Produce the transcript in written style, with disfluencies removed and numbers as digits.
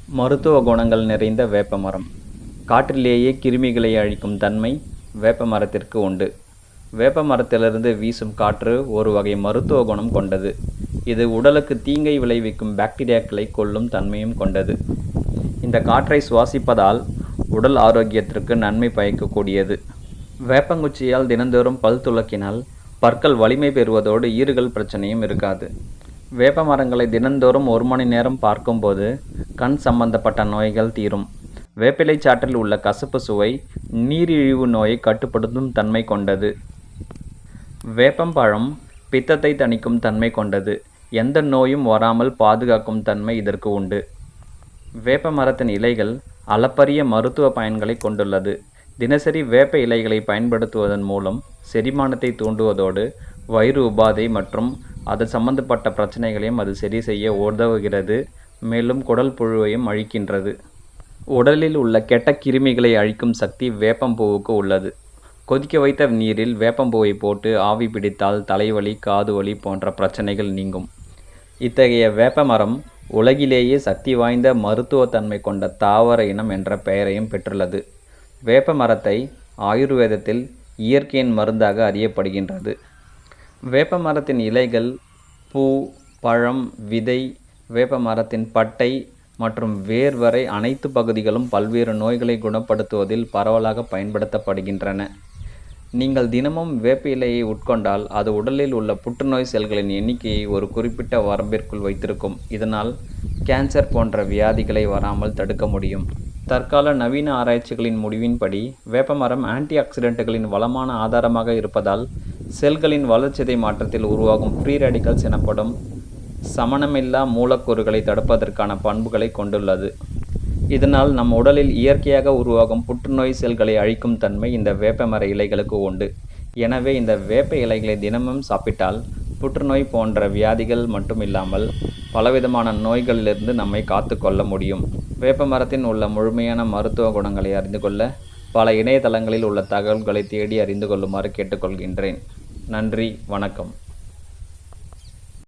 மருத்துவ குணங்கள் நிறைந்த வேப்பமரம். காற்றிலேயே கிருமிகளை அழிக்கும் தன்மை வேப்ப மரத்திற்கு உண்டு. வேப்ப மரத்திலிருந்து வீசும் காற்று ஒரு வகை மருத்துவ குணம் கொண்டது. இது உடலுக்கு தீங்கை விளைவிக்கும் பாக்டீரியாக்களை கொல்லும் தன்மையும் கொண்டது. இந்த காற்றை சுவாசிப்பதால் உடல் ஆரோக்கியத்திற்கு நன்மை பயக்கக்கூடியது. வேப்பங்குச்சியால் தினந்தோறும் பல் துலக்கினால் பற்கள் வலிமை பெறுவதோடு ஈறுகள் பிரச்சனையும் இருக்காது. வேப்ப மரங்களை தினந்தோறும் 1 மணி நேரம் பார்க்கும்போது கண் சம்பந்தப்பட்ட நோய்கள் தீரும். வேப்பிலை சாற்றில் உள்ள கசப்பு சுவை நீரிழிவு நோயை கட்டுப்படுத்தும் தன்மை கொண்டது. வேப்பம்பழம் பித்தத்தை தணிக்கும் தன்மை கொண்டது. எந்த நோயும் வராமல் பாதுகாக்கும் தன்மை இதற்கு உண்டு. வேப்ப மரத்தின் இலைகள் அளப்பரிய மருத்துவ பயன்களை கொண்டுள்ளது. தினசரி வேப்ப இலைகளை பயன்படுத்துவதன் மூலம் செரிமானத்தை தூண்டுவதோடு வயிறு உபாதை மற்றும் அது சம்பந்தப்பட்ட பிரச்சனைகளையும் அது சரி செய்ய உதவுகிறது. மேலும் குடல் புழுவையும் அழிக்கின்றது. உடலில் உள்ள கெட்ட கிருமிகளை அழிக்கும் சக்தி வேப்பம்பூவுக்கு உள்ளது. கொதிக்க வைத்த நீரில் வேப்பம்பூவை போட்டு ஆவி பிடித்தால் தலைவலி, காது வலி போன்ற பிரச்சனைகள் நீங்கும். இத்தகைய வேப்ப மரம் உலகிலேயே சக்தி வாய்ந்த மருத்துவ தன்மை கொண்ட தாவர இனம் என்ற பெயரையும் பெற்றுள்ளது. வேப்ப மரத்தை ஆயுர்வேதத்தில் இயற்கையின் மருந்தாக அறியப்படுகின்றது. வேப்ப மரத்தின் இலைகள், பூ, பழம், விதை, வேப்ப மரத்தின் பட்டை மற்றும் வேர் வரை அனைத்து பகுதிகளும் பல்வேறு நோய்களை குணப்படுத்துவதில் பரவலாக பயன்படுத்தப்படுகின்றன. நீங்கள் தினமும் வேப்ப இலையை உட்கொண்டால் அது உடலில் உள்ள புற்றுநோய் செல்களின் எண்ணிக்கையை ஒரு குறிப்பிட்ட வரம்பிற்குள் வைத்திருக்கும். இதனால் கேன்சர் போன்ற வியாதிகளை வராமல் தடுக்க முடியும். தற்கால நவீன ஆராய்ச்சிகளின் முடிவின்படி வேப்பமரம் ஆன்டி ஆக்சிடென்ட்டுகளின் வளமான ஆதாரமாக இருப்பதால் செல்களின் வளர்சிதை மாற்றத்தில் உருவாகும் ஃப்ரீ ரேடிக்கல்ஸ் எனப்படும் சமனமில்லா மூலக்கூறுகளை தடுப்பதற்கான பண்புகளை கொண்டுள்ளது. இதனால் நம் உடலில் இயற்கையாக உருவாகும் புற்றுநோய் செல்களை அழிக்கும் தன்மை இந்த வேப்பமர இலைகளுக்கு உண்டு. எனவே இந்த வேப்ப இலைகளை தினமும் சாப்பிட்டால் புற்றுநோய் போன்ற வியாதிகள் மட்டும் இல்லாமல் பலவிதமான நோய்களிலிருந்து நம்மை காத்து கொள்ள முடியும். வேப்ப மரத்தின் உள்ள முழுமையான மருத்துவ குணங்களை அறிந்து கொள்ள பல இணையதளங்களில் உள்ள தகவல்களை தேடி அறிந்து கொள்ளுமாறு கேட்டுக்கொள்கின்றேன். நன்றி, வணக்கம்.